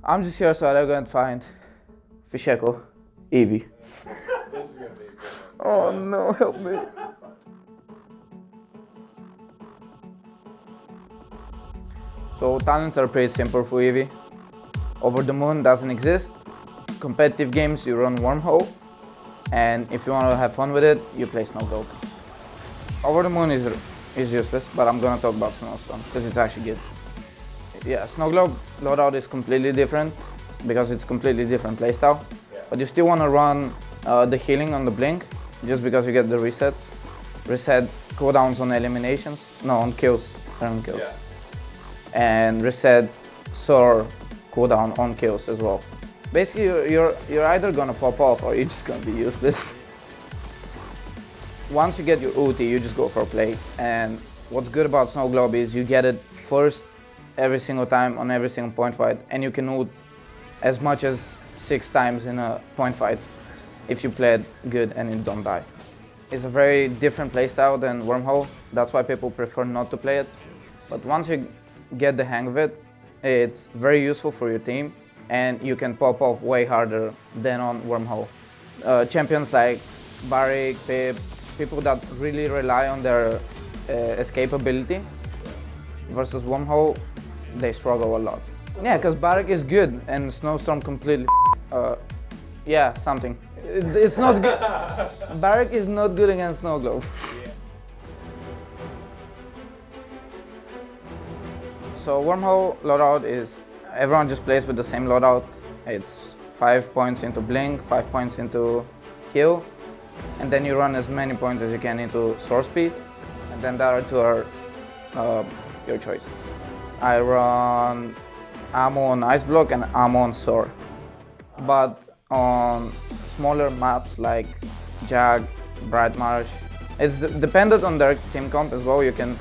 I'm just here so I'm gonna find Fisheko, Evie. This is gonna be a good one. Oh no, help me. So talents are pretty simple for Evie. Over the Moon doesn't exist. Competitive games, you run Wormhole. And if you want to have fun with it, you play Snow Globe. Over the Moon is useless, but I'm gonna talk about Snowstorm because it's actually good. Yeah, Snow Globe loadout is completely different because it's completely different playstyle. Yeah. But you still want to run the healing on the blink just because you get the resets. Reset cooldowns on eliminations, no, on kills, on kills. Yeah. And reset soar cooldown on kills as well. Basically, you're either gonna pop off or you're just gonna be useless. Once you get your ulti, you just go for a play. And what's good about Snow Globe is you get it first every single time on every single point fight, and you can ult as much as 6 times in a point fight if you play it good and you don't die. It's a very different playstyle than Wormhole. That's why people prefer not to play it. But once you get the hang of it, it's very useful for your team, and you can pop off way harder than on Wormhole. Champions like Barik, Pip, people that really rely on their escape ability versus Wormhole, they struggle a lot. Yeah, because Barik is good and Snowstorm completely yeah, something. It's not good. Barik is not good against Snow Globe. Yeah. So Wormhole loadout is, everyone just plays with the same loadout. It's 5 points into blink, 5 points into heal, and then you run as many points as you can into source speed, and then the other two are your choice. I run ammo on ice block and ammo on soar, but on smaller maps like Jag, Bright Marsh, it's dependent on their team comp as well. You can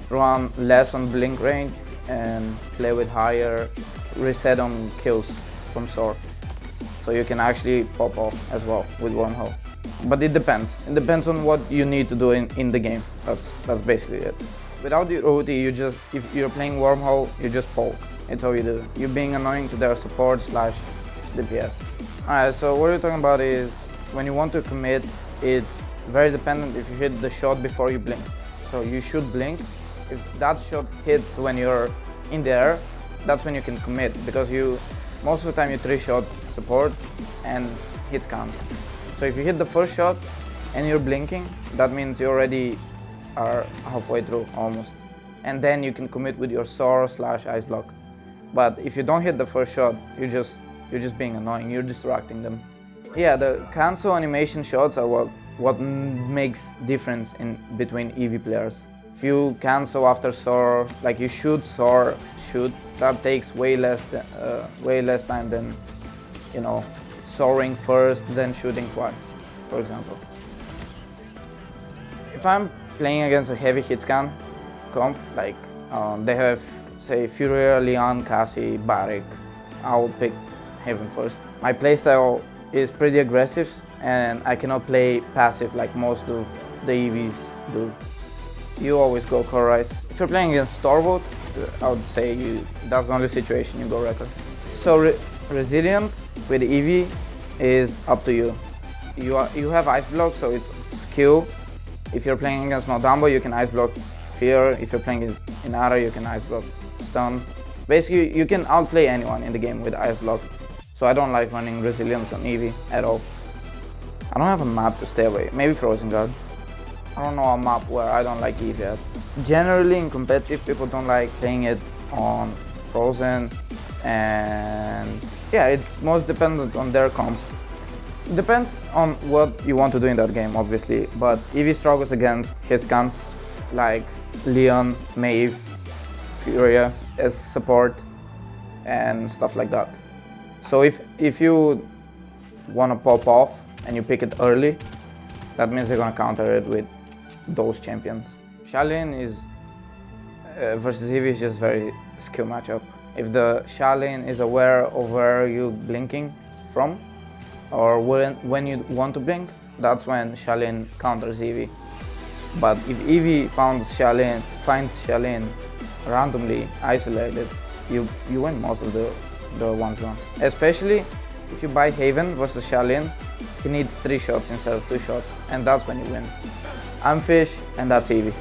run less on blink range and play with higher reset on kills from soar, so you can actually pop off as well with Wormhole. But it depends. It depends on what you need to do in the game. That's basically it. Without the ulti, if you're playing Wormhole, you just poke. It's all you do. You're being annoying to their support / DPS. Alright, so what you're talking about is when you want to commit, it's very dependent if you hit the shot before you blink. So you should blink. If that shot hits when you're in the air, that's when you can commit, because most of the time you 3-shot support and hits counts. So if you hit the first shot and you're blinking, that means you already are halfway through almost. And then you can commit with your soar / ice block. But if you don't hit the first shot, you're just being annoying, you're distracting them. Yeah, the cancel animation shots are what makes difference in between Evie players. If you cancel after soar, like you shoot, soar, shoot, that takes way less time than, you know, soaring first, then shooting twice, for example. If I'm playing against a heavy hit scan comp, like they have, say, Furia, Leon, Cassie, Barik, I'll pick Heaven first. My playstyle is pretty aggressive, and I cannot play passive like most of the EVs do. You always go core rise. If you're playing against Starvolt, I would say that's the only situation you go record. So resilience with Evie is up to you. You have ice block, so it's skill. If you're playing against Maldambo, you can ice block Fear. If you're playing against Inara, you can ice block Stun. Basically, you can outplay anyone in the game with ice block. So I don't like running resilience on Evie at all. I don't have a map to stay away. Maybe Frozen Guard. I don't know a map where I don't like Evie at. Generally in competitive, people don't like playing it on Frozen, and yeah, it's most dependent on their comp. Depends on what you want to do in that game, obviously, but Evie struggles against hit scans like Leon, Maeve, Furia as support and stuff like that. So if you want to pop off and you pick it early, that means they're going to counter it with those champions. Shalin is versus Evie is just very skill matchup. If the Shalin is aware of where you're blinking from, or when you want to blink, that's when Shalin counters Evie. But if Evie finds Shalin randomly isolated, you win most of the the 1v1s. Especially if you buy Haven versus Shalin, he needs 3 shots instead of 2 shots, and that's when you win. I'm Fish, and that's Evie.